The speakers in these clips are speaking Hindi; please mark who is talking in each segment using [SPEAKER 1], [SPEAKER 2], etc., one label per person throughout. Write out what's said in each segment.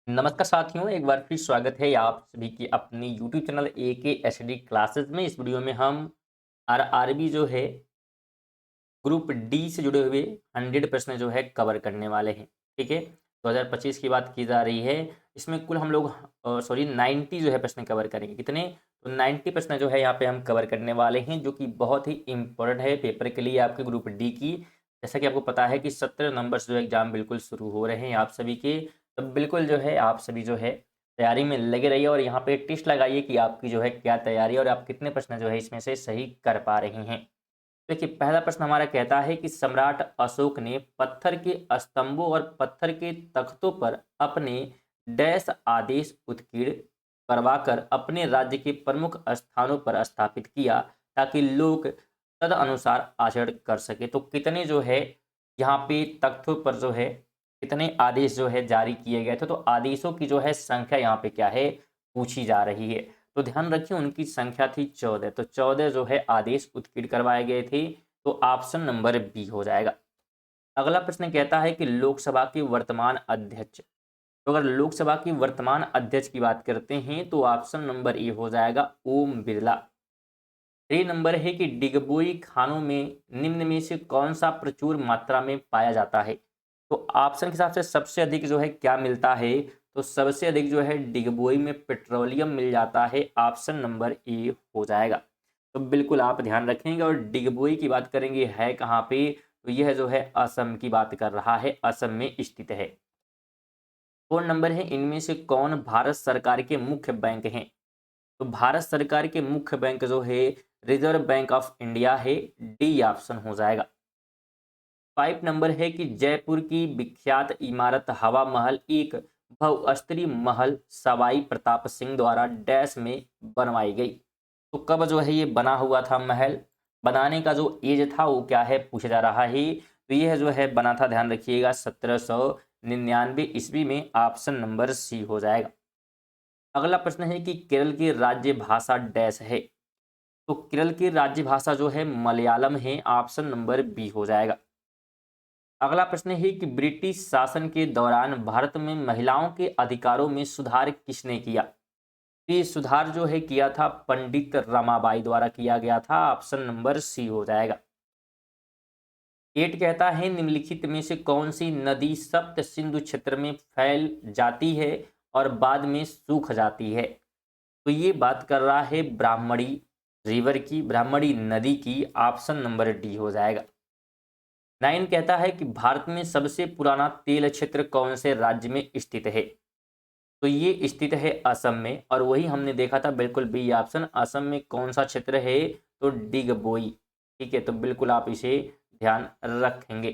[SPEAKER 1] नमस्कार साथियों, एक बार फिर स्वागत है आप सभी की अपनी YouTube channel AK HD classes में। इस वीडियो में हम आरआरबी जो है ग्रुप डी से जुड़े हुए 100 प्रश्न जो है कवर करने वाले हैं। ठीक है, 2025 की बात की जा रही है। इसमें कुल हम लोग 90 जो है प्रश्न कवर करेंगे। कितने? तो 90 प्रश्न जो है यहाँ पे हम कवर करने वाले हैं, जो कि बहुत ही इंपॉर्टेंट है पेपर के लिए आपके ग्रुप डी की। जैसा कि आपको पता है कि 17 नंबर जो एग्जाम बिल्कुल शुरू हो रहे हैं आप सभी के। तो बिल्कुल जो है आप सभी जो है तैयारी में लगे रहिए और यहाँ पे टेस्ट लगाइए कि आपकी जो है क्या तैयारी है और आप कितने प्रश्न जो है इसमें से सही कर पा रहे हैं। देखिए, पहला प्रश्न हमारा कहता है कि सम्राट अशोक ने पत्थर के स्तंभों और पत्थर के तख्तों पर अपने डैश आदेश उत्कीर्ण करवाकर अपने राज्य के प्रमुख स्थानों पर स्थापित किया, ताकि लोग तद अनुसार आचरण कर सके। तो कितने जो है यहाँ पे तख्तों पर जो है कितने आदेश जो है जारी किए गए थे? तो आदेशों की जो है संख्या यहाँ पे क्या है पूछी जा रही है। तो ध्यान रखिए, उनकी संख्या थी 14। तो 14 जो है आदेश उत्कीर्ण करवाए गए थे। तो ऑप्शन नंबर बी हो जाएगा। अगला प्रश्न कहता है कि लोकसभा के वर्तमान अध्यक्ष। तो अगर लोकसभा की वर्तमान अध्यक्ष की बात करते हैं तो ऑप्शन नंबर ए हो जाएगा ओम बिरला। 3 नंबर है कि डिगबोई खानों में निम्न में से कौन सा प्रचुर मात्रा में पाया जाता है? तो ऑप्शन के हिसाब से सबसे अधिक जो है क्या मिलता है? तो सबसे अधिक जो है डिगबोई में पेट्रोलियम मिल जाता है। ऑप्शन नंबर ए हो जाएगा। तो बिल्कुल आप ध्यान रखेंगे। और डिगबोई की बात करेंगे है कहाँ पे? तो यह जो है असम की बात कर रहा है, असम में स्थित है। 4 नंबर है, इनमें से कौन भारत सरकार के मुख्य बैंक हैं? तो भारत सरकार के मुख्य बैंक जो है रिजर्व बैंक ऑफ इंडिया है। डी ऑप्शन हो जाएगा। 5 नंबर है कि जयपुर की विख्यात इमारत हवा महल एक बहुस्तरीय महल सवाई प्रताप सिंह द्वारा डैश में बनवाई गई। तो कब जो है ये बना हुआ था महल? बनाने का जो एज था वो क्या है पूछा जा रहा है। तो यह जो है बना था, ध्यान रखिएगा, 1799 ईस्वी में। ऑप्शन नंबर सी हो जाएगा। अगला प्रश्न है कि केरल की राज्य भाषा डैश है। तो केरल की राज्य भाषा जो है मलयालम है। ऑप्शन नंबर बी हो जाएगा। अगला प्रश्न है कि ब्रिटिश शासन के दौरान भारत में महिलाओं के अधिकारों में सुधार किसने किया? तो ये सुधार जो है किया था पंडित रमाबाई द्वारा किया गया था। ऑप्शन नंबर सी हो जाएगा। 8 कहता है निम्नलिखित में से कौन सी नदी सप्त सिंधु क्षेत्र में फैल जाती है और बाद में सूख जाती है? तो ये बात कर रहा है ब्राह्मणी रिवर की, ब्राह्मणी नदी की। ऑप्शन नंबर डी हो जाएगा। 9 कहता है कि भारत में सबसे पुराना तेल क्षेत्र कौन से राज्य में स्थित है? तो ये स्थित है असम में। और वही हमने देखा था, बिल्कुल बी ऑप्शन। असम में कौन सा क्षेत्र है? तो डिगबोई। ठीक है, तो बिल्कुल आप इसे ध्यान रखेंगे।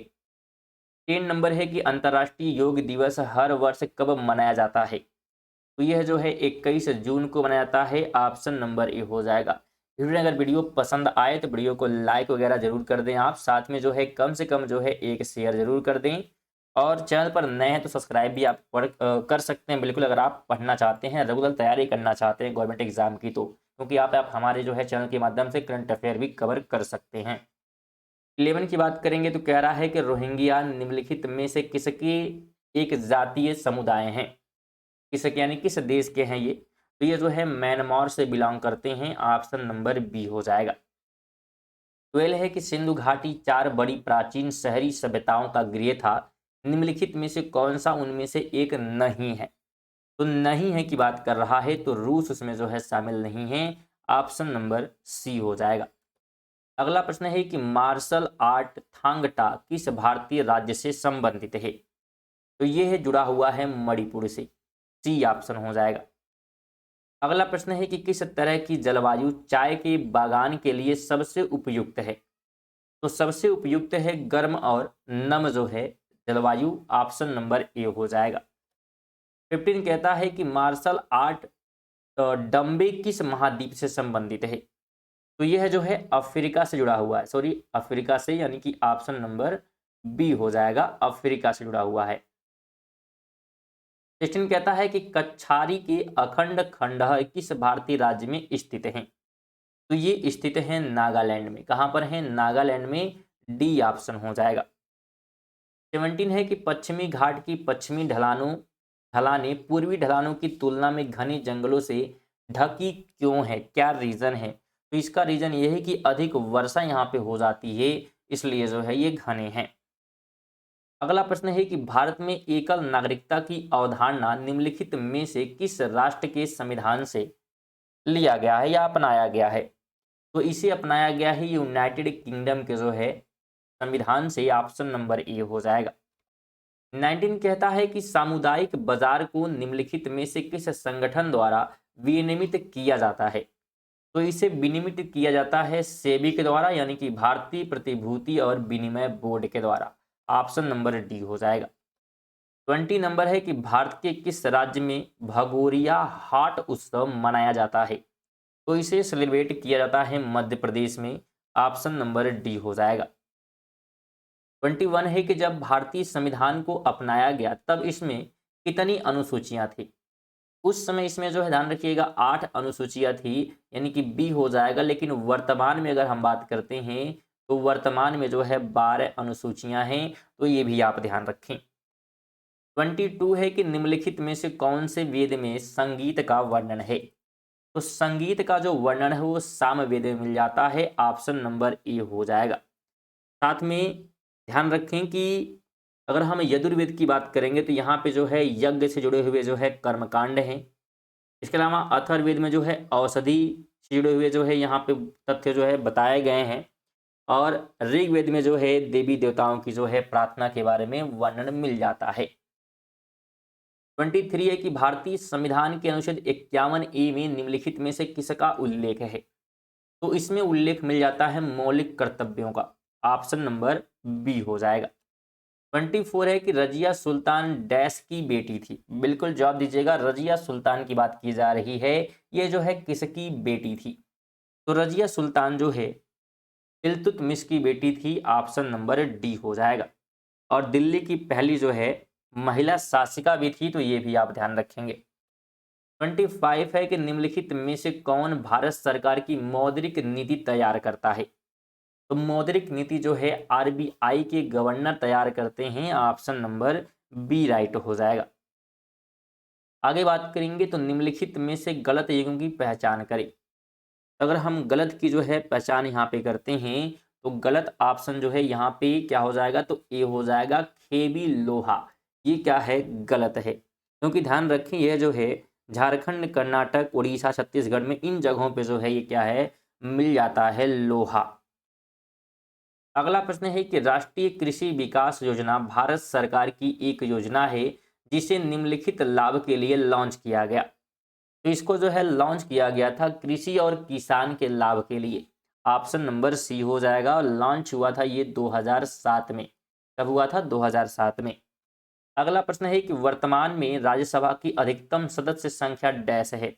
[SPEAKER 1] 3 नंबर है कि अंतर्राष्ट्रीय योग दिवस हर वर्ष कब मनाया जाता है? तो यह जो है 21 जून को मनाया जाता है। ऑप्शन नंबर ए हो जाएगा। वीडियो अगर वीडियो पसंद आए तो वीडियो को लाइक वगैरह जरूर कर दें आप। साथ में जो है कम से कम जो है एक शेयर जरूर कर दें। और चैनल पर नए हैं तो सब्सक्राइब भी आप कर सकते हैं बिल्कुल, अगर आप पढ़ना चाहते हैं, रेगुलर तैयारी करना चाहते हैं गवर्नमेंट एग्जाम की। तो क्योंकि आप हमारे जो है चैनल के माध्यम से करंट अफेयर भी कवर कर सकते हैं। 11 की बात करेंगे तो कह रहा है कि रोहिंग्या निम्नलिखित में से किसके एक जातीय समुदाय हैं? किसके यानी किस देश के हैं ये? तो ये जो है म्यांमार से बिलोंग करते हैं। ऑप्शन नंबर बी हो जाएगा। 12 है कि सिंधु घाटी 4 बड़ी प्राचीन शहरी सभ्यताओं का गृह था। निम्नलिखित में से कौन सा उनमें से एक नहीं है? तो नहीं है की बात कर रहा है, तो रूस उसमें जो है शामिल नहीं है। ऑप्शन नंबर सी हो जाएगा। अगला प्रश्न है कि मार्शल आर्ट थांगटा किस भारतीय राज्य से संबंधित है? तो ये है जुड़ा हुआ है मणिपुर से। सी ऑप्शन हो जाएगा। अगला प्रश्न है कि किस तरह की जलवायु चाय के बागान के लिए सबसे उपयुक्त है? तो सबसे उपयुक्त है गर्म और नम जो है जलवायु। ऑप्शन नंबर ए हो जाएगा। 15 कहता है कि मार्शल आर्ट डम्बे किस महाद्वीप से संबंधित है? तो यह जो है अफ्रीका से जुड़ा हुआ है। सॉरी, अफ्रीका से, यानी कि ऑप्शन नंबर बी हो जाएगा, अफ्रीका से जुड़ा हुआ है। 16 कहता है कि कच्छारी के अखंड खंडहर किस भारतीय राज्य में स्थित हैं? तो ये स्थित है नागालैंड में। कहां पर है? नागालैंड में। डी ऑप्शन हो जाएगा। 17 है कि पश्चिमी घाट की पश्चिमी ढलानों ढलानें पूर्वी ढलानों की तुलना में घने जंगलों से ढकी क्यों है, क्या रीजन है? तो इसका रीजन ये है कि अधिक वर्षा यहाँ पे हो जाती है, इसलिए जो है ये घने हैं। अगला प्रश्न है कि भारत में एकल नागरिकता की अवधारणा निम्नलिखित में से किस राष्ट्र के संविधान से लिया गया है या अपनाया गया है? तो इसे अपनाया गया है यूनाइटेड किंगडम के जो है संविधान से, ऑप्शन नंबर ए हो जाएगा। 19 कहता है कि सामुदायिक बाजार को निम्नलिखित में से किस संगठन द्वारा विनियमित किया जाता है? तो इसे विनियमित किया जाता है सेबी के द्वारा, यानी कि भारतीय प्रतिभूति और विनिमय बोर्ड के द्वारा। ऑप्शन नंबर डी हो जाएगा। 20 नंबर है कि भारत के किस राज्य में भगोरिया हाट उत्सव मनाया जाता है? तो इसे सेलिब्रेट किया जाता है मध्य प्रदेश में। ऑप्शन नंबर डी हो जाएगा। 21 है कि जब भारतीय संविधान को अपनाया गया तब इसमें कितनी अनुसूचियां थी? उस समय इसमें जो है ध्यान रखिएगा 8 अनुसूचियां थी, यानी कि बी हो जाएगा। लेकिन वर्तमान में अगर हम बात करते हैं तो वर्तमान में जो है 12 अनुसूचियां हैं, तो ये भी आप ध्यान रखें। 22 है कि निम्नलिखित में से कौन से वेद में संगीत का वर्णन है? तो संगीत का जो वर्णन है वो सामवेद में मिल जाता है। ऑप्शन नंबर ए हो जाएगा। साथ में ध्यान रखें कि अगर हम यजुर्वेद की बात करेंगे तो यहाँ पे जो है यज्ञ से जुड़े हुए जो है कर्मकांड हैं। इसके अलावा अथर्ववेद में जो है औषधि से जुड़े हुए जो है यहाँ पे तथ्य जो है बताए गए हैं। और ऋग्वेद में जो है देवी देवताओं की जो है प्रार्थना के बारे में वर्णन मिल जाता है। 23 है कि भारतीय संविधान के अनुच्छेद 51 ए में निम्नलिखित में से किसका उल्लेख है? तो इसमें उल्लेख मिल जाता है मौलिक कर्तव्यों का। ऑप्शन नंबर बी हो जाएगा। 24 है कि रजिया सुल्तान डैश की बेटी थी। बिल्कुल जवाब दीजिएगा, रजिया सुल्तान की बात की जा रही है, ये जो है किसकी बेटी थी? तो रजिया सुल्तान जो है इल्तुतमिश की बेटी थी। ऑप्शन नंबर डी हो जाएगा। और दिल्ली की पहली जो है महिला शासिका भी थी, तो ये भी आप ध्यान रखेंगे। 25 है कि निम्नलिखित में से कौन भारत सरकार की मौद्रिक नीति तैयार करता है? तो मौद्रिक नीति जो है आरबीआई के गवर्नर तैयार करते हैं। ऑप्शन नंबर बी राइट हो जाएगा। आगे बात करेंगे तो निम्नलिखित में से गलत युग्म की पहचान करें। अगर हम गलत की जो है पहचान यहाँ पे करते हैं तो गलत ऑप्शन जो है यहाँ पे क्या हो जाएगा? तो ए हो जाएगा, खेबी लोहा। ये क्या है? गलत है। क्योंकि ध्यान रखें यह जो है झारखंड, कर्नाटक, उड़ीसा, छत्तीसगढ़ में इन जगहों पे जो है ये क्या है? मिल जाता है लोहा। अगला प्रश्न है कि राष्ट्रीय कृषि विकास योजना भारत सरकार की एक योजना है जिसे निम्नलिखित लाभ के लिए लॉन्च किया गया। तो इसको जो है लॉन्च किया गया था कृषि और किसान के लाभ के लिए। ऑप्शन नंबर सी हो जाएगा। और लॉन्च हुआ था ये 2007 में। कब हुआ था? 2007 में। अगला प्रश्न है कि वर्तमान में राज्यसभा की अधिकतम सदस्य संख्या डैश है।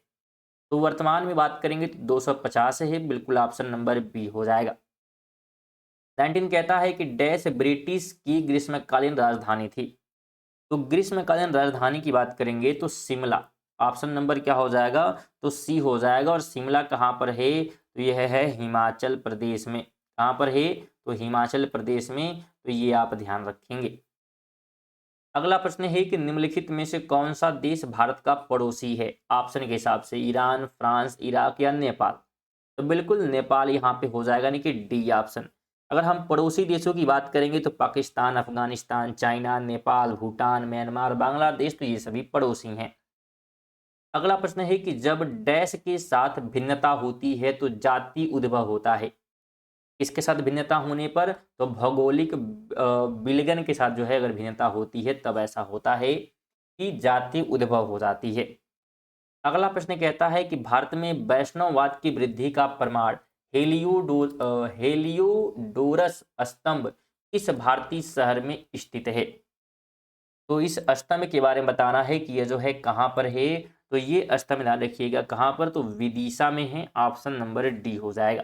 [SPEAKER 1] तो वर्तमान में बात करेंगे तो 250 है। बिल्कुल ऑप्शन नंबर बी हो जाएगा। 19 कहता है कि डैश ब्रिटिश की ग्रीष्मकालीन राजधानी थी। तो ग्रीष्मकालीन राजधानी की बात करेंगे तो शिमला। ऑप्शन नंबर क्या हो जाएगा? तो सी हो जाएगा। और शिमला कहाँ पर है? तो यह है हिमाचल प्रदेश में। कहाँ पर है? तो हिमाचल प्रदेश में। तो ये आप ध्यान रखेंगे। अगला प्रश्न है कि निम्नलिखित में से कौन सा देश भारत का पड़ोसी है? ऑप्शन के हिसाब से ईरान, फ्रांस, इराक या नेपाल। तो बिल्कुल नेपाल यहाँ पे हो जाएगा, यानी कि डी ऑप्शन। अगर हम पड़ोसी देशों की बात करेंगे तो पाकिस्तान, अफगानिस्तान, चाइना, नेपाल, भूटान, म्यांमार, बांग्लादेश, तो ये सभी पड़ोसी हैं। अगला प्रश्न है कि जब डैश के साथ भिन्नता होती है तो जाति उद्भव होता है। इसके साथ भिन्नता होने पर तो भौगोलिक विलगन के साथ जो है अगर भिन्नता होती है तब ऐसा होता है कि जाति उद्भव हो जाती है। अगला प्रश्न कहता है कि भारत में वैष्णववाद की वृद्धि का प्रमाण हेलियोडोरस स्तंभ किस भारतीय शहर में स्थित है? तो इस स्तंभ के बारे में बताना है कि यह जो है कहाँ पर है। तो ये स्तंभ ध्यान रखिएगा कहाँ पर? तो विदिशा में है। ऑप्शन नंबर डी हो जाएगा।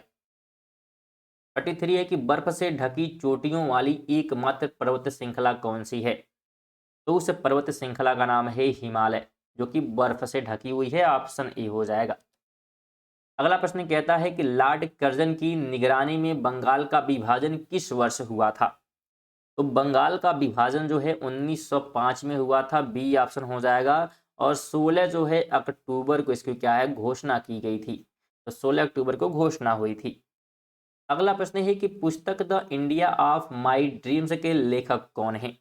[SPEAKER 1] 33 है कि बर्फ से ढकी चोटियों वाली एकमात्र पर्वत श्रृंखला कौन सी है? तो उस पर्वत श्रृंखला का नाम है हिमालय, जो कि बर्फ से ढकी हुई है। ऑप्शन ए हो जाएगा। अगला प्रश्न कहता है कि लॉर्ड कर्जन की निगरानी में बंगाल का विभाजन किस वर्ष हुआ था? तो बंगाल का विभाजन जो है 1905 में हुआ था, बी ऑप्शन हो जाएगा। और 16 जो है अक्टूबर को इसकी क्या है घोषणा की गई थी, तो 16 अक्टूबर को घोषणा हुई थी। अगला प्रश्न है कि पुस्तक the India of my dreams के लेखक कौन है?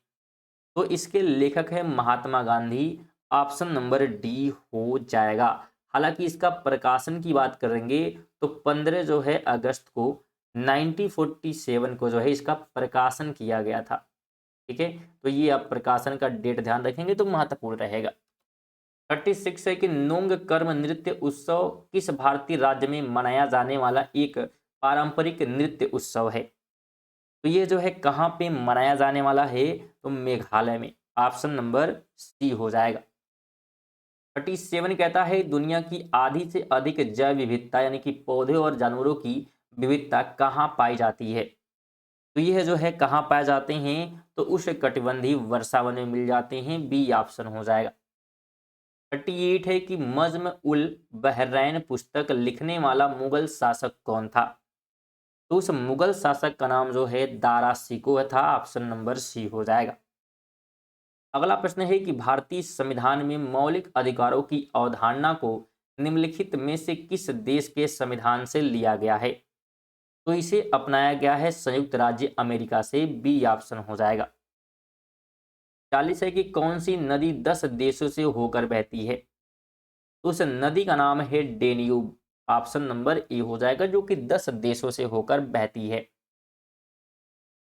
[SPEAKER 1] तो इसके लेखक है Mahatma Gandhi, option number D हो जाएगा। हालांकि इसका प्रकाशन की बात करेंगे तो 15 जो है अगस्त को 1947 को जो है इसका प्रकाशन किया गया था। ठीक है, तो ये आप प्रकाशन का डेट ध्यान रखेंगे तो महत्वपूर्ण रहेगा। 36 है कि नोंग कर्म नृत्य उत्सव किस भारतीय राज्य में मनाया जाने वाला एक पारंपरिक नृत्य उत्सव है? तो ये जो है कहाँ पे मनाया जाने वाला है? तो मेघालय में, ऑप्शन नंबर सी हो जाएगा। 37 कहता है दुनिया की आधी से अधिक जैव विविधता यानी कि पौधे और जानवरों की विविधता कहाँ पाई जाती है? तो यह जो है कहाँ पाए जाते हैं? तो उष्णकटिबंधीय वर्षावन में मिल जाते हैं, बी ऑप्शन हो जाएगा। 38 है कि नज्म उल बहरैन पुस्तक लिखने वाला मुगल शासक कौन था? तो उस मुगल शासक का नाम जो है दारा शिकोह था, ऑप्शन नंबर सी हो जाएगा। अगला प्रश्न है कि भारतीय संविधान में मौलिक अधिकारों की अवधारणा को निम्नलिखित में से किस देश के संविधान से लिया गया है? तो इसे अपनाया गया है संयुक्त राज्य अमेरिका से, बी ऑप्शन हो जाएगा। 40 है कि कौन सी नदी 10 देशों से होकर बहती है? तो उस नदी का नाम है डेन्यूब, ऑप्शन नंबर ए हो जाएगा, जो कि 10 देशों से होकर बहती है।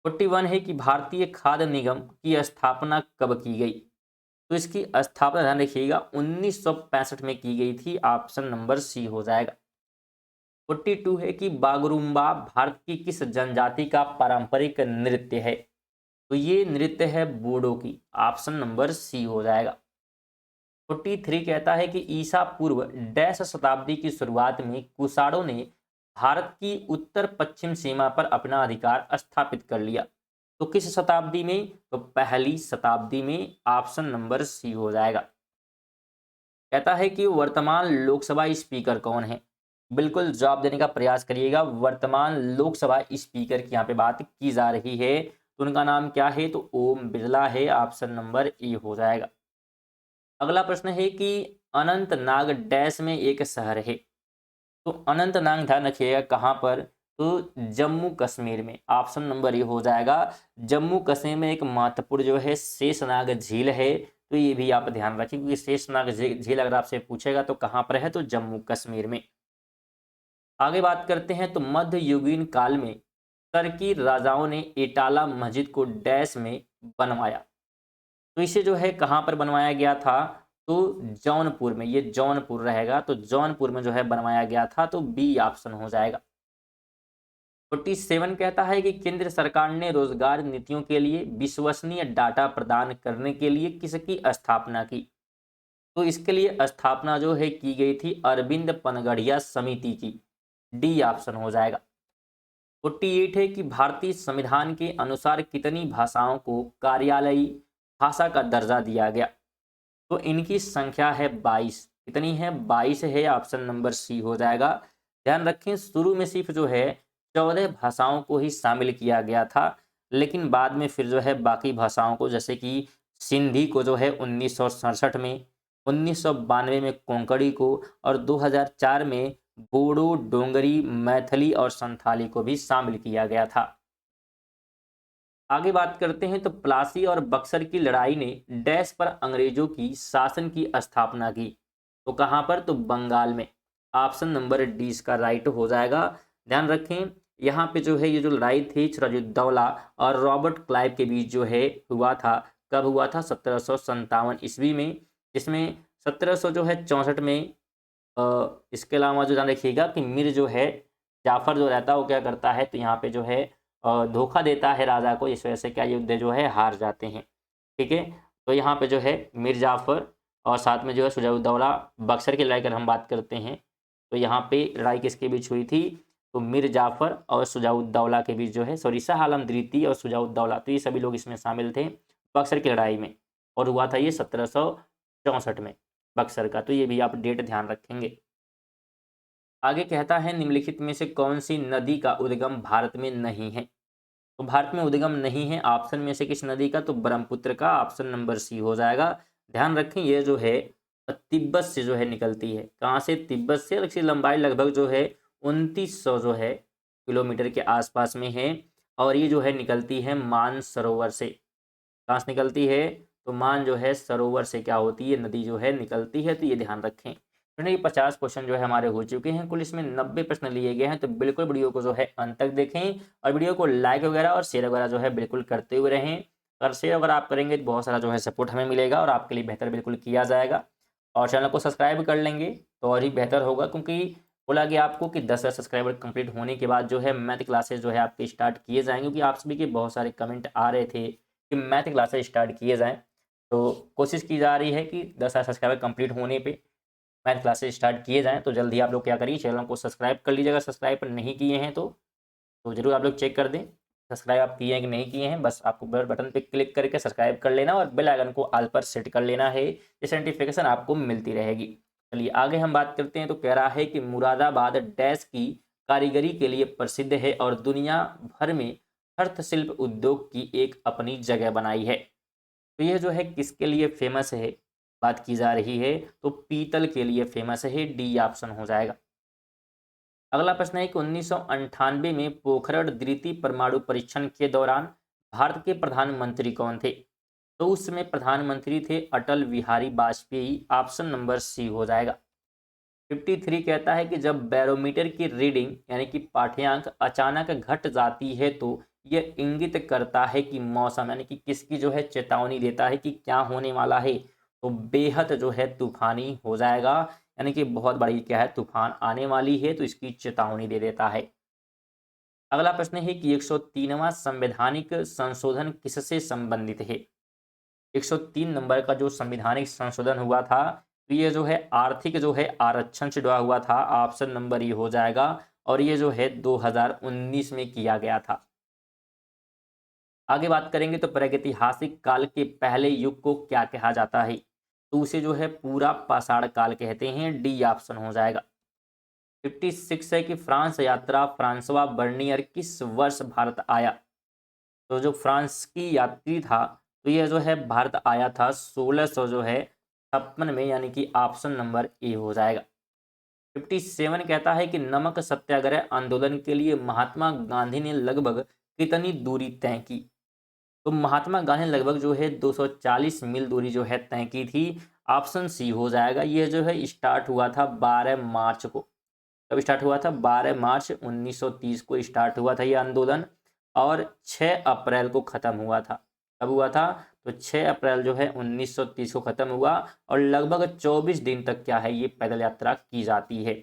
[SPEAKER 1] 41 है कि भारतीय खाद्य निगम की स्थापना कब की गई? तो इसकी स्थापना ध्यान रखिएगा 1965 में की गई थी, ऑप्शन नंबर सी हो जाएगा। 42 है कि बागरुम्बा भारत की किस जनजाति का पारंपरिक नृत्य है? तो ये नृत्य है बोडो की, ऑप्शन नंबर सी हो जाएगा। 43 कहता है कि ईसा पूर्व डैश शताब्दी की शुरुआत में कुषाणों ने भारत की उत्तर पश्चिम सीमा पर अपना अधिकार स्थापित कर लिया। तो किस शताब्दी में? तो पहली शताब्दी में, ऑप्शन नंबर सी हो जाएगा। कहता है कि वर्तमान लोकसभा स्पीकर कौन है? बिल्कुल जवाब देने का प्रयास करिएगा। वर्तमान लोकसभा स्पीकर की यहाँ पे बात की जा रही है, तो उनका नाम क्या है? तो ओम बिरला है, ऑप्शन नंबर ए हो जाएगा। अगला प्रश्न है कि अनंतनाग डैश में एक शहर है। तो अनंतनाग ध्यान रखिएगा कहाँ पर? तो जम्मू कश्मीर में, ऑप्शन नंबर ये हो जाएगा। जम्मू कश्मीर में एक महत्वपूर्ण जो है शेषनाग झील है, तो ये भी आप ध्यान रखिए क्योंकि शेषनाग झील अगर आपसे पूछेगा तो कहाँ पर है? तो जम्मू कश्मीर में। आगे बात करते हैं तो मध्ययुगीन काल में तुर्की राजाओं ने एटाला मस्जिद को डैश में बनवाया। तो इसे जो है कहाँ पर बनवाया गया था? तो जौनपुर में, ये जौनपुर रहेगा, तो जौनपुर में जो है बनवाया गया था, तो बी ऑप्शन हो जाएगा। 47 कहता है कि केंद्र सरकार ने रोजगार नीतियों के लिए विश्वसनीय डाटा प्रदान करने के लिए किसकी स्थापना की? तो इसके लिए स्थापना जो है की गई थी अरविंद पनगढ़िया समिति की, डी ऑप्शन हो जाएगा। 48 है कि भारतीय संविधान के अनुसार कितनी भाषाओं को कार्यालयी भाषा का दर्जा दिया गया? तो इनकी संख्या है 22। कितनी है? 22 है, ऑप्शन नंबर सी हो जाएगा। ध्यान रखें शुरू में सिर्फ जो है 14 भाषाओं को ही शामिल किया गया था, लेकिन बाद में फिर जो है बाकी भाषाओं को, जैसे कि सिंधी को जो है 1967 में, 1992 में कोंकणी को, और 2004 में बोडो, डोंगरी, मैथिली और संथाली को भी शामिल किया गया था। आगे बात करते हैं तो प्लासी और बक्सर की लड़ाई ने डैश पर अंग्रेजों की शासन की स्थापना की। तो कहां पर? तो बंगाल में, ऑप्शन नंबर डी इसका राइट हो जाएगा। ध्यान रखें यहाँ पे जो है ये जो लड़ाई थी सिराजुद्दौला और रॉबर्ट क्लाइव के बीच जो है हुआ था। कब हुआ था? 1757 ईस्वी में, जिसमें 1700 जो है 64 में इसके अलावा जो ध्यान रखिएगा कि मीर जो है जाफर जो रहता है वो क्या करता है? तो यहाँ पे जो है धोखा देता है राजा को, इस वजह से क्या युद्ध जो है हार जाते हैं। ठीक है, तो यहाँ पे जो है मीर जाफर और साथ में जो है सुजाउद्दौला, बक्सर की लड़ाई अगर हम बात करते हैं तो यहाँ पे लड़ाई किसके बीच हुई थी? तो मीर जाफर और सुजाउद्दौला के बीच जो है, सॉरी शाह आलम द्वितीय और सुजाउद्दौला, तो ये सभी लोग इसमें शामिल थे बक्सर की लड़ाई में, और हुआ था ये 1764 में बक्सर का। तो ये भी आप डेट ध्यान रखेंगे। आगे कहता है निम्नलिखित में से कौन सी नदी का उद्गम भारत में नहीं है? तो भारत में उद्गम नहीं है ऑप्शन में से किस नदी का, तो ब्रह्मपुत्र का, ऑप्शन नंबर सी हो जाएगा। ध्यान रखें ये जो है तिब्बत से जो है निकलती है। कहाँ से, तिब्बत से। और इसकी लंबाई लगभग जो है 2900 जो है किलोमीटर के आसपास में है। और ये जो है निकलती है मान सरोवर से। कहाँ से निकलती है, तो मान जो है सरोवर से क्या होती है, नदी जो है निकलती है। तो ये ध्यान रखें। फ्रेंड ये 50 क्वेश्चन जो है हमारे हो चुके हैं। कुल इसमें 90 प्रश्न लिए गए हैं। तो बिल्कुल वीडियो को जो है अंत तक देखें और वीडियो को लाइक वगैरह और शेयर वगैरह जो है बिल्कुल करते हुए रहें। अगर शेयर अगर आप करेंगे तो बहुत सारा जो है सपोर्ट हमें मिलेगा और आपके लिए बेहतर बिल्कुल किया जाएगा। और चैनल को सब्सक्राइब कर लेंगे तो और ही बेहतर होगा, क्योंकि बोला गया आपको कि 10,000 सब्सक्राइबर कंप्लीट होने के बाद जो है मैथ क्लासेस जो है आपके स्टार्ट किए जाएंगे। क्योंकि आप सभी के बहुत सारे कमेंट आ रहे थे कि मैथ क्लासेस स्टार्ट किए जाएँ। तो कोशिश की जा रही है कि 10,000 सब्सक्राइबर कंप्लीट होने पे मैथ क्लासेस स्टार्ट किए जाएँ। तो जल्दी आप लोग क्या करिए, चैनल को सब्सक्राइब कर लीजिएगा। सब्सक्राइब नहीं किए हैं तो ज़रूर आप लोग चेक कर दें सब्सक्राइब आप किए हैं कि नहीं किए हैं। बस आपको बेल बटन पे क्लिक करके सब्सक्राइब कर लेना और बेल आइकन को ऑल पर सेट कर लेना है, जिससे नोटिफिकेशन आपको मिलती रहेगी। चलिए आगे हम बात करते हैं। तो कह रहा है कि मुरादाबाद डैश की कारीगरी के लिए प्रसिद्ध है और दुनिया भर में हस्तशिल्प उद्योग की एक अपनी जगह बनाई है। तो ये जो है किसके लिए फेमस है, बात की जा रही है, तो पीतल के लिए फेमस है। डी ऑप्शन हो जाएगा। अगला प्रश्न है कि 1998 में पोखरण द्वितीय परमाणु परीक्षण के दौरान भारत के प्रधानमंत्री कौन थे, तो उस समय प्रधानमंत्री थे Atal Bihari Vajpayee, option number C हो जाएगा। 53 कहता है कि जब बैरोमीटर की रीडिंग यानी कि पाठ्यांक अचानक घट जाती है तो यह इंगित करता है कि मौसम यानी कि किसकी जो है चेतावनी देता है कि क्या होने वाला है, तो बेहद जो है तूफानी हो जाएगा। यानी कि बहुत बड़ी क्या है तूफान आने वाली है, तो इसकी चेतावनी दे देता है। अगला प्रश्न है कि 103वां संवैधानिक संशोधन किससे संबंधित है। 103 नंबर का जो संवैधानिक संशोधन हुआ था, तो ये जो है आर्थिक जो है आरक्षण से जुड़ा हुआ था, ऑप्शन नंबर ये हो जाएगा। और ये जो है 2019 में किया गया था। आगे बात करेंगे तो प्रागैतिहासिक काल के पहले युग को क्या कहा जाता है, तो उसे जो है पूरा पाषाण काल कहते हैं। डी ऑप्शन हो जाएगा। 56 है कि फ्रांस यात्रा फ्रांसवा बर्नियर किस वर्ष भारत आया, तो जो फ्रांस की यात्री था तो यह जो है भारत आया था 1600 जो है 56 में, यानी कि ऑप्शन नंबर ए हो जाएगा। 57 कहता है कि नमक सत्याग्रह आंदोलन के लिए महात्मा गांधी ने लगभग कितनी दूरी तय की, तो महात्मा गांधी ने लगभग जो है 240 मील दूरी जो है तय की थी, ऑप्शन सी हो जाएगा। यह जो है स्टार्ट हुआ था 12 मार्च को। कब स्टार्ट हुआ था, 12 मार्च 1930 को स्टार्ट हुआ था ये आंदोलन और 6 अप्रैल को ख़त्म हुआ था। कब हुआ था, तो 6 अप्रैल जो है 1930 को ख़त्म हुआ और लगभग 24 दिन तक क्या है ये पैदल यात्रा की जाती है।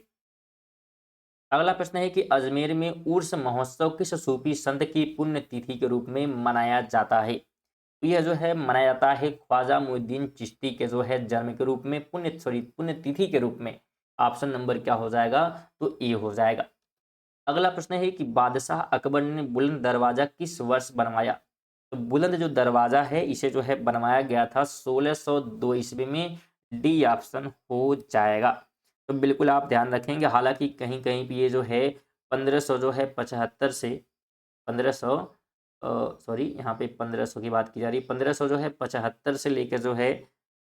[SPEAKER 1] अगला प्रश्न है कि अजमेर में उर्स महोत्सव किस सूफी संत की पुण्यतिथि के रूप में मनाया जाता है, तो यह जो है मनाया जाता है ख्वाजा मुइनुद्दीन चिश्ती के जो है जन्म के रूप में, पुण्यतिथि के रूप में। ऑप्शन नंबर क्या हो जाएगा, तो ए हो जाएगा। अगला प्रश्न है कि बादशाह अकबर ने बुलंद दरवाजा किस वर्ष बनवाया, तो बुलंद जो दरवाजा है इसे जो है बनवाया गया था 1602 ईस्वी में। डी ऑप्शन हो जाएगा। तो बिल्कुल आप ध्यान रखेंगे, हालांकि कहीं कहीं भी ये जो है 1500 जो है 75 से 1500 सॉरी यहाँ पे 1500 की बात की जा रही है। 1500 जो है 75 से लेकर जो है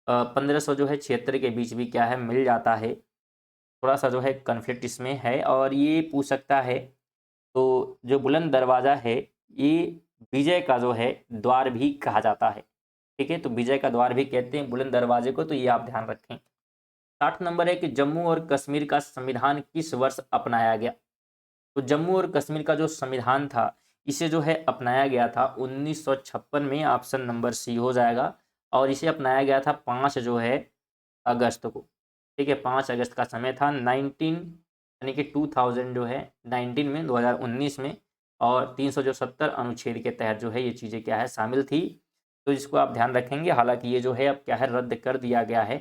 [SPEAKER 1] 1500 जो है 76 के बीच भी क्या है मिल जाता है। थोड़ा सा जो है कन्फ्लिक्ट इसमें है और ये पूछ सकता है। तो जो बुलंद दरवाज़ा है ये विजय का जो है द्वार भी कहा जाता है। ठीक है, तो विजय का द्वार भी कहते हैं बुलंद दरवाजे को, तो ये आप ध्यान रखें। 60 नंबर है कि जम्मू और कश्मीर का संविधान किस वर्ष अपनाया गया, तो जम्मू और कश्मीर का जो संविधान था इसे जो है अपनाया गया था 1956 में, ऑप्शन नंबर सी हो जाएगा। और इसे अपनाया गया था 5 जो है अगस्त को। ठीक है, 5 अगस्त का समय था 19 यानी कि 2000 जो है 19 में 2019 में। और 370 अनुच्छेद के तहत जो है ये चीज़ें क्या है शामिल थी, तो इसको आप ध्यान रखेंगे। हालांकि ये जो है अब क्या है रद्द कर दिया गया है।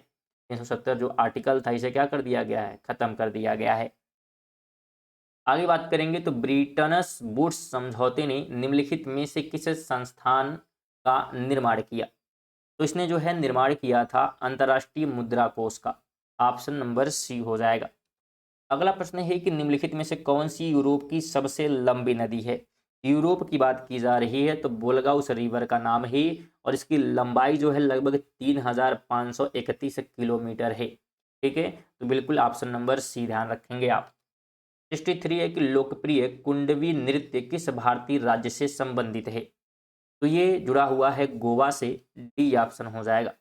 [SPEAKER 1] 370 जो आर्टिकल था इसे क्या कर दिया गया है, ख़त्म कर दिया गया है। आगे बात करेंगे तो ब्रिटनस वुड्स समझौते ने निम्नलिखित में से किस संस्थान का निर्माण किया, तो इसने जो है निर्माण किया था अंतर्राष्ट्रीय मुद्रा कोष का। ऑप्शन नंबर सी हो जाएगा। अगला प्रश्न है कि निम्नलिखित में से कौन सी यूरोप की सबसे लंबी नदी है, यूरोप की बात की जा रही है तो वोल्गाउस रिवर का नाम है और इसकी लंबाई जो है लगभग 3531 किलोमीटर है। ठीक है, तो बिल्कुल ऑप्शन नंबर सी ध्यान रखेंगे आप। 63 है कि लोकप्रिय कुंडवी नृत्य किस भारतीय राज्य से संबंधित है? तो ये जुड़ा हुआ है गोवा से, डी ऑप्शन हो जाएगा।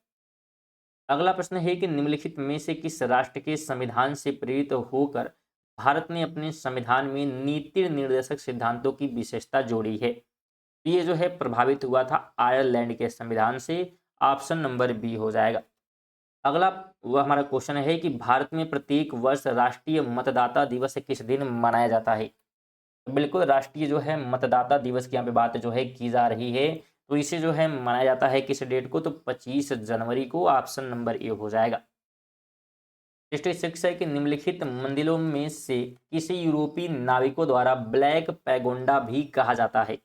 [SPEAKER 1] अगला प्रश्न है कि निम्नलिखित में से किस राष्ट्र के संविधान से प्रेरित होकर भारत ने अपने संविधान में नीति निर्देशक सिद्धांतों की विशेषता जोड़ी है? ये जो है प्रभावित हुआ था आयरलैंड के संविधान से, ऑप्शन नंबर बी हो जाएगा। अगला वह हमारा क्वेश्चन है कि भारत में प्रत्येक वर्ष राष्ट्रीय मतदाता दिवस किस दिन मनाया जाता है? बिल्कुल राष्ट्रीय जो है मतदाता दिवस की यहाँ पे बात जो है की जा रही है, तो इसे जो है मनाया जाता है किस डेट को? तो 25 जनवरी को, ऑप्शन नंबर ए हो जाएगा। 66 है कि निम्नलिखित मंदिरों में से किसी यूरोपीय नाविकों द्वारा ब्लैक पैगोंडा भी कहा जाता है?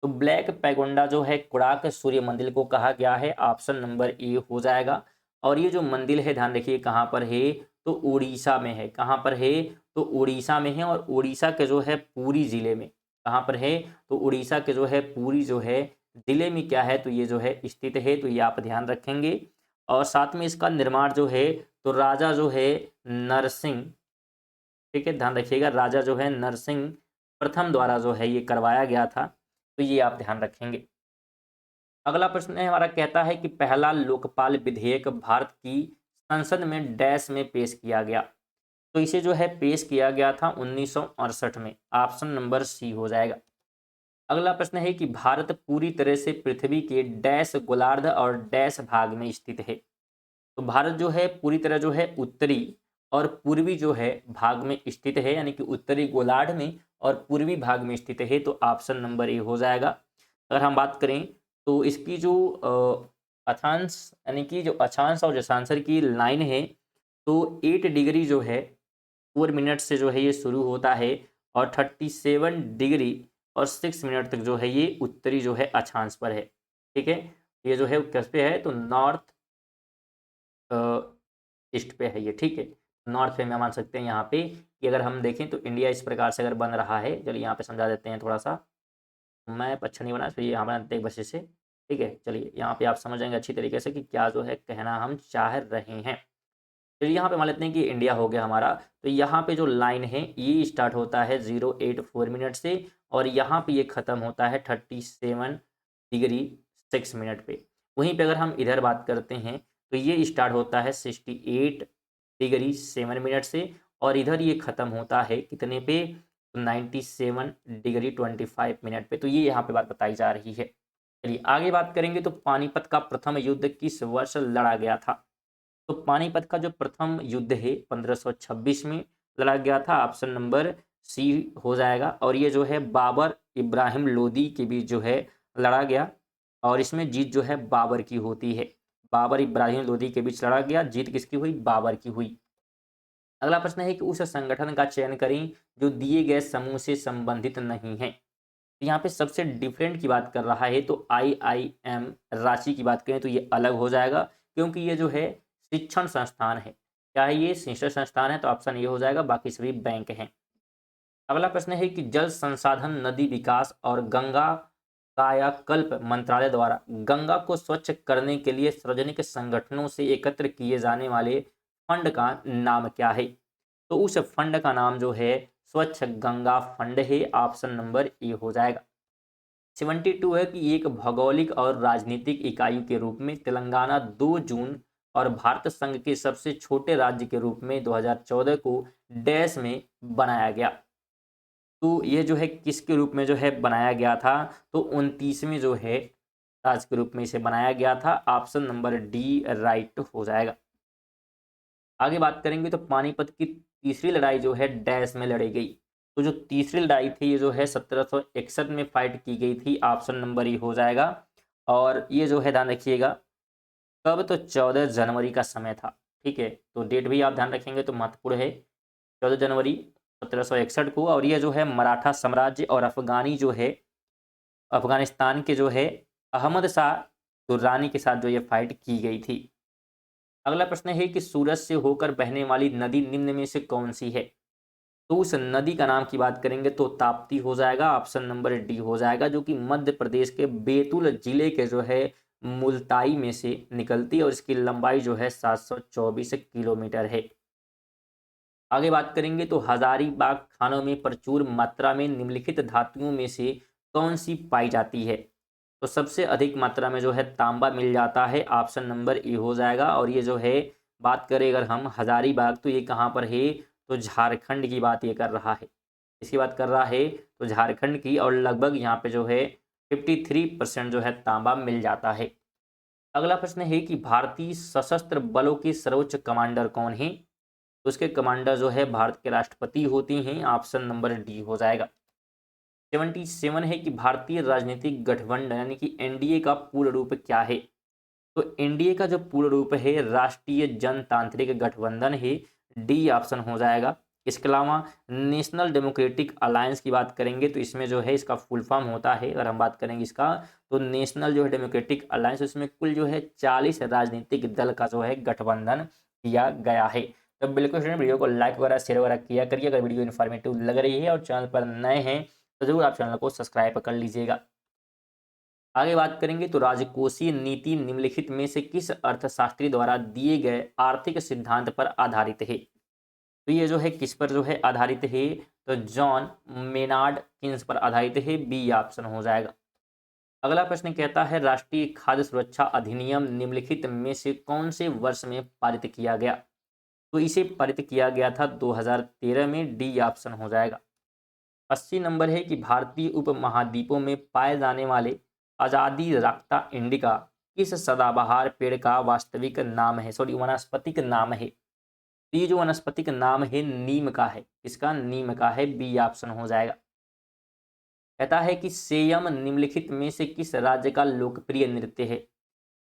[SPEAKER 1] तो ब्लैक पैगोंडा जो है कोणार्क सूर्य मंदिर को कहा गया है, ऑप्शन नंबर ए हो जाएगा। और ये जो मंदिर है ध्यान रखिए कहाँ पर है? तो उड़ीसा में है। कहाँ पर है? तो उड़ीसा में है, और उड़ीसा के जो है पुरी जिले में। कहाँ पर है? तो उड़ीसा के जो है पुरी जो है जिले में क्या है? तो ये जो है स्थित है, तो ये आप ध्यान रखेंगे। और साथ में इसका निर्माण जो है तो राजा जो है नरसिंह, ठीक है ध्यान रखिएगा, राजा जो है नरसिंह प्रथम द्वारा जो है ये करवाया गया था, तो ये आप ध्यान रखेंगे। अगला प्रश्न है हमारा, कहता है कि पहला लोकपाल विधेयक भारत की संसद में डैश में पेश किया गया? तो इसे जो है पेश किया गया था 1968 में, ऑप्शन नंबर सी हो जाएगा। अगला प्रश्न है कि भारत पूरी तरह से पृथ्वी के डैश गोलार्ध और डैश भाग में स्थित है? तो भारत जो है पूरी तरह जो है उत्तरी और पूर्वी जो है भाग में स्थित है, यानी कि उत्तरी गोलार्ध में और पूर्वी भाग में स्थित है, तो ऑप्शन नंबर ए हो जाएगा। अगर हम बात करें तो इसकी जो अक्षांश यानी कि जो अक्षांश और दशांश की लाइन है तो 8 डिग्री जो है 4 मिनट से जो है ये शुरू होता है, और 37 डिग्री और 6 मिनट तक जो है ये उत्तरी जो है अक्षांश पर है। ठीक है, ये जो है किस पे है? तो नॉर्थ ईस्ट पे है ये। ठीक है, नॉर्थ पे में मान सकते हैं यहाँ पे कि अगर हम देखें तो इंडिया इस प्रकार से अगर बन रहा है, चलिए यहाँ पे समझा देते हैं थोड़ा सा। मैप अच्छा नहीं बना तो ये यहाँ बनाते हैं बस से। ठीक है, चलिए यहाँ पे आप समझ जाएंगे अच्छी तरीके से कि क्या जो है कहना हम चाह रहे हैं। चलिए यहाँ पे मान लेते हैं कि इंडिया हो गया हमारा, तो यहाँ पे जो लाइन है ये स्टार्ट होता है 084 मिनट से, और यहाँ पे ये ख़त्म होता है 37 डिग्री 6 मिनट पे। वहीं पे अगर हम इधर बात करते हैं तो ये स्टार्ट होता है 68 डिग्री 7 मिनट से, और इधर ये ख़त्म होता है कितने पे? 97 डिग्री 25 मिनट पे। तो ये यहाँ पे बात बताई जा रही है। चलिए आगे बात करेंगे तो पानीपत का प्रथम युद्ध किस वर्ष लड़ा गया था? तो पानीपत का जो प्रथम युद्ध है 1526 में लड़ा गया था, ऑप्शन नंबर सी हो जाएगा। और ये जो है बाबर इब्राहिम लोदी के बीच जो है लड़ा गया, और इसमें जीत जो है बाबर की होती है। बाबर इब्राहिम लोदी के बीच लड़ा गया, जीत किसकी हुई? बाबर की हुई। अगला प्रश्न है कि उस संगठन का चयन करें जो दिए गए समूह से संबंधित नहीं है। यहाँ पे सबसे डिफरेंट की बात कर रहा है, तो IIM रांची की बात करें तो ये अलग हो जाएगा, क्योंकि ये जो है शिक्षण संस्थान है। क्या है ये? शिक्षण संस्थान है, तो ऑप्शन ये हो जाएगा, बाकी सभी बैंक हैं। अगला प्रश्न है कि जल संसाधन, नदी विकास और गंगा कायाकल्प मंत्रालय द्वारा गंगा को स्वच्छ करने के लिए सार्वजनिक संगठनों से एकत्र किए जाने वाले फंड का नाम क्या है? तो उस फंड का नाम जो है स्वच्छ गंगा फंड है, ऑप्शन नंबर ए हो जाएगा। 72 है कि एक भौगोलिक और राजनीतिक इकाई के रूप में तेलंगाना 2 जून और भारत संघ के सबसे छोटे राज्य के रूप में 2014 को डैश में बनाया गया। तो ये जो है किसके रूप में जो है बनाया गया था? तो 29वें जो है राज्य के रूप में इसे बनाया गया था, ऑप्शन नंबर डी राइट हो जाएगा। आगे बात करेंगे तो पानीपत की तीसरी लड़ाई जो है डैश में लड़ी गई। तो जो तीसरी लड़ाई थी ये जो है 1761 में फाइट की गई थी, ऑप्शन नंबर ई हो जाएगा। और ये जो है ध्यान रखिएगा कब? तो 14 जनवरी का समय था। ठीक है, तो डेट भी आप ध्यान रखेंगे तो महत्वपूर्ण है, 14 जनवरी 1761 को। और ये जो है मराठा साम्राज्य और अफगानी जो है अफगानिस्तान के जो है अहमद शाह दुर्रानी के साथ जो ये फाइट की गई थी। अगला प्रश्न है कि सूरज से होकर बहने वाली नदी निम्न में से कौन सी है? तो उस नदी का नाम की बात करेंगे तो ताप्ती हो जाएगा, ऑप्शन नंबर डी हो जाएगा, जो कि मध्य प्रदेश के बैतूल जिले के जो है मुल्ताई में से निकलती है और इसकी लंबाई जो है 724 किलोमीटर है। आगे बात करेंगे तो हजारीबाग खानों में प्रचुर मात्रा में निम्नलिखित धातुओं में से कौन सी पाई जाती है? तो सबसे अधिक मात्रा में जो है तांबा मिल जाता है, ऑप्शन नंबर ए हो जाएगा। और ये जो है बात करें अगर हम हजारीबाग, तो ये कहाँ पर है? तो झारखंड की बात ये कर रहा है, इसकी बात कर रहा है तो झारखंड की। और लगभग यहाँ पे जो है 53% जो है तांबा मिल जाता है। अगला प्रश्न है कि भारतीय सशस्त्र बलों के सर्वोच्च कमांडर कौन है? तो उसके कमांडर जो है भारत के राष्ट्रपति होते हैं, ऑप्शन नंबर डी हो जाएगा। 77 है कि भारतीय राजनीतिक गठबंधन यानी कि एनडीए का पूर्ण रूप क्या है? तो एनडीए का जो पूर्ण रूप है राष्ट्रीय जनतांत्रिक गठबंधन है, डी ऑप्शन हो जाएगा। इसके अलावा नेशनल डेमोक्रेटिक अलायंस की बात करेंगे तो इसमें जो है इसका फुल फॉर्म होता है, अगर हम बात करेंगे इसका, तो नेशनल जो है डेमोक्रेटिक अलायंस, उसमें कुल जो है 40 राजनीतिक दल का जो है गठबंधन किया गया है। तो बिल्कुल स्टूडेंट वीडियो को लाइक वगैरह शेयर वगैरह किया करिए अगर वीडियो इन्फॉर्मेटिव लग रही है, और चैनल पर नए हैं तो जरूर आप चैनल को सब्सक्राइब कर लीजिएगा। आगे बात करेंगे तो राजकोषीय नीति निम्नलिखित में से किस अर्थशास्त्री द्वारा दिए गए आर्थिक सिद्धांत पर आधारित है? तो ये जो है किस पर जो है आधारित है? तो जॉन मेनार्ड किन्स पर आधारित है, बी ऑप्शन हो जाएगा। अगला प्रश्न कहता है राष्ट्रीय खाद्य सुरक्षा अधिनियम निम्नलिखित में से कौन से वर्ष में पारित किया गया? तो इसे पारित किया गया था 2013 में, डी ऑप्शन हो जाएगा। 80 नंबर है कि भारतीय उपमहाद्वीपों में पाए जाने वाले आजादी रक्ता इंडिका किस सदाबहार पेड़ का वास्तविक नाम है, सॉरी वनस्पतिक नाम है? तो ये जो वनस्पतिक नाम है नीम का है, इसका नीम का है, बी ऑप्शन हो जाएगा। कहता है कि सेयम निम्नलिखित में से किस राज्य का लोकप्रिय नृत्य है?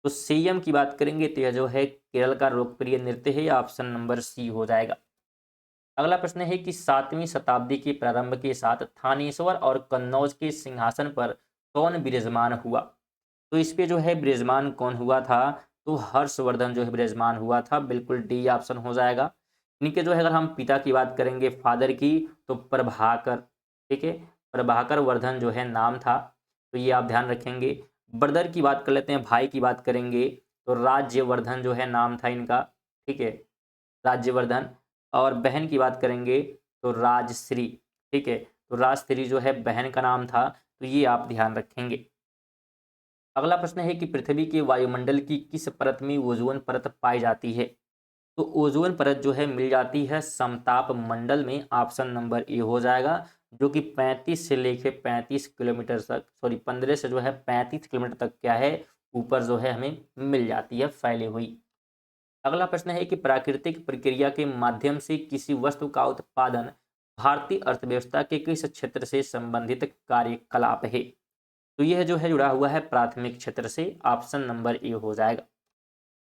[SPEAKER 1] तो सेयम की बात करेंगे तो यह जो है केरल का लोकप्रिय नृत्य है, ऑप्शन नंबर सी हो जाएगा। अगला प्रश्न है कि 7वीं शताब्दी के प्रारंभ के साथ थानेश्वर और कन्नौज के सिंहासन पर कौन विराजमान हुआ? तो इस पे जो है विराजमान कौन हुआ था? तो हर्षवर्धन जो है विराजमान हुआ था, बिल्कुल डी ऑप्शन हो जाएगा। इनके जो है अगर हम पिता की बात करेंगे फादर की, तो प्रभाकर, ठीक है, प्रभाकर वर्धन जो है नाम था, तो ये आप ध्यान रखेंगे। ब्रदर की बात कर लेते हैं, भाई की बात करेंगे तो राज्यवर्धन जो है नाम था इनका, ठीक है, राज्यवर्धन। और बहन की बात करेंगे तो राजश्री, ठीक है, तो राजश्री जो है बहन का नाम था, तो ये आप ध्यान रखेंगे। अगला प्रश्न है कि पृथ्वी के वायुमंडल की किस परत में ओजोन परत पाई जाती है? तो ओजोन परत जो है मिल जाती है समताप मंडल में, ऑप्शन नंबर ए हो जाएगा, जो कि 35 से लेके 35 किलोमीटर तक, सॉरी 15 से जो है 35 किलोमीटर तक क्या है ऊपर जो है हमें मिल जाती है फैली हुई। अगला प्रश्न है कि प्राकृतिक प्रक्रिया के माध्यम से किसी वस्तु का उत्पादन भारतीय अर्थव्यवस्था के किस क्षेत्र से संबंधित कार्यकलाप है? तो यह जो है जुड़ा हुआ है प्राथमिक क्षेत्र से, ऑप्शन नंबर ए हो जाएगा।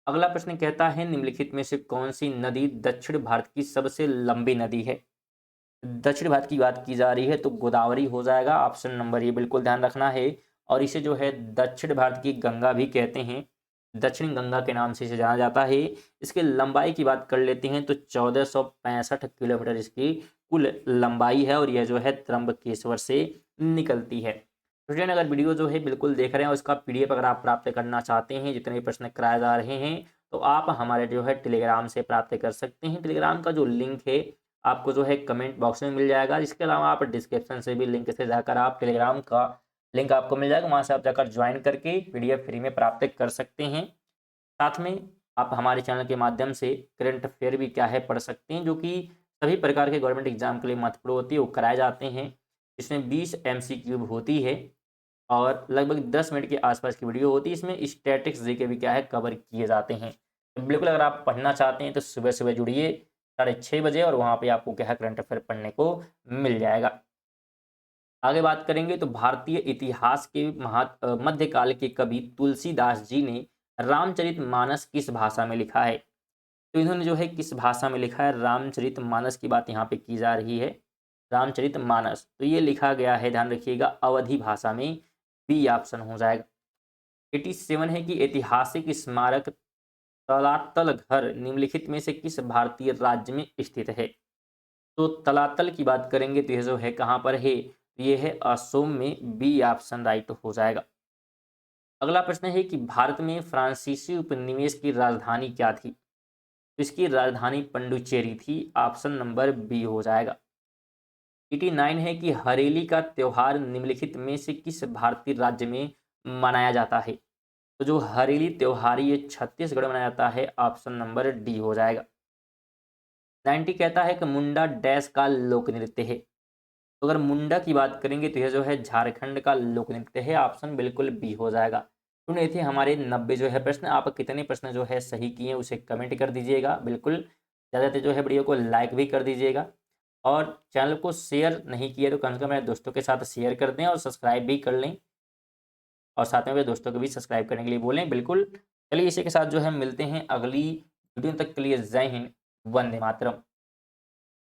[SPEAKER 1] अगला प्रश्न कहता है निम्नलिखित में से कौन सी नदी दक्षिण भारत की सबसे लंबी नदी है? दक्षिण भारत की बात की जा रही है तो गोदावरी हो जाएगा, ऑप्शन नंबर ए बिल्कुल ध्यान रखना है। और इसे जो है दक्षिण भारत की गंगा भी कहते हैं, दक्षिण गंगा के नाम से इसे जाना जाता है। इसकी लंबाई की बात कर लेते हैं तो 1465 किलोमीटर इसकी कुल लंबाई है, और यह जो है त्र्यंबकेश्वर से निकलती है। स्टूडेंट अगर वीडियो जो है बिल्कुल देख रहे हैं और इसका पीडीएफ अगर आप प्राप्त करना चाहते हैं, जितने भी प्रश्न कराए जा रहे हैं, तो आप हमारे जो है टेलीग्राम से प्राप्त कर सकते हैं। टेलीग्राम का जो लिंक है आपको जो है कमेंट बॉक्स में मिल जाएगा। इसके अलावा आप डिस्क्रिप्शन से भी लिंक से जाकर आप टेलीग्राम का लिंक आपको मिल जाएगा, वहाँ से आप जाकर ज्वाइन करके पीडीएफ फ्री में प्राप्त कर सकते हैं। साथ में आप हमारे चैनल के माध्यम से करंट अफेयर भी क्या है पढ़ सकते हैं, जो कि सभी प्रकार के गवर्नमेंट एग्जाम के लिए महत्वपूर्ण होती है, वो कराए जाते हैं। इसमें 20 MCQ होती है और लगभग 10 मिनट के आसपास की वीडियो होती है। इसमें स्टैटिक्स जीके भी क्या है कवर किए जाते हैं। तो बिल्कुल अगर आप पढ़ना चाहते हैं तो सुबह सुबह जुड़िए 6:30 बजे, और वहाँ पे आपको क्या है करंट अफेयर पढ़ने को मिल जाएगा। आगे बात करेंगे तो भारतीय इतिहास के मध्यकाल के कवि तुलसीदास जी ने रामचरितमानस किस भाषा में लिखा है? तो इन्होंने जो है किस भाषा में लिखा है? रामचरितमानस की बात यहाँ पे की जा रही है, रामचरितमानस, तो ये लिखा गया है, ध्यान रखिएगा, अवधी भाषा में, बी ऑप्शन हो जाएगा। 87 है कि ऐतिहासिक स्मारक तलातल घर निम्नलिखित में से किस भारतीय राज्य में स्थित है? तो तलातल की बात करेंगे तो ये जो है कहाँ पर है, ये है असोम में, बी ऑप्शन राइट हो जाएगा। अगला प्रश्न है कि भारत में फ्रांसीसी उपनिवेश की राजधानी क्या थी? तो इसकी राजधानी पंडुचेरी थी, ऑप्शन नंबर बी हो जाएगा। 89 है कि हरेली का त्योहार निम्नलिखित में से किस भारतीय राज्य में मनाया जाता है? तो जो हरेली त्योहार ये छत्तीसगढ़ में मनाया जाता है, ऑप्शन नंबर डी हो जाएगा। 90 कहता है कि मुंडा डैश का लोक नृत्य है। तो अगर मुंडा की बात करेंगे तो यह जो है झारखंड का लोक नृत्य है, ऑप्शन बिल्कुल बी हो जाएगा। तो ये थे हमारे 90 जो है प्रश्न। आप कितने प्रश्न जो है सही किए उसे कमेंट कर दीजिएगा। बिल्कुल ज़्यादातर जो है वीडियो को लाइक भी कर दीजिएगा और चैनल को शेयर नहीं किया तो कम से कम मेरे दोस्तों के साथ शेयर कर दें और सब्सक्राइब भी कर लें और साथ में मेरे दोस्तों को भी सब्सक्राइब करने के लिए बोलें। बिल्कुल, चलिए इसी के साथ जो है मिलते हैं अगली वीडियो, तक के लिए जय हिंद, वंदे मातरम।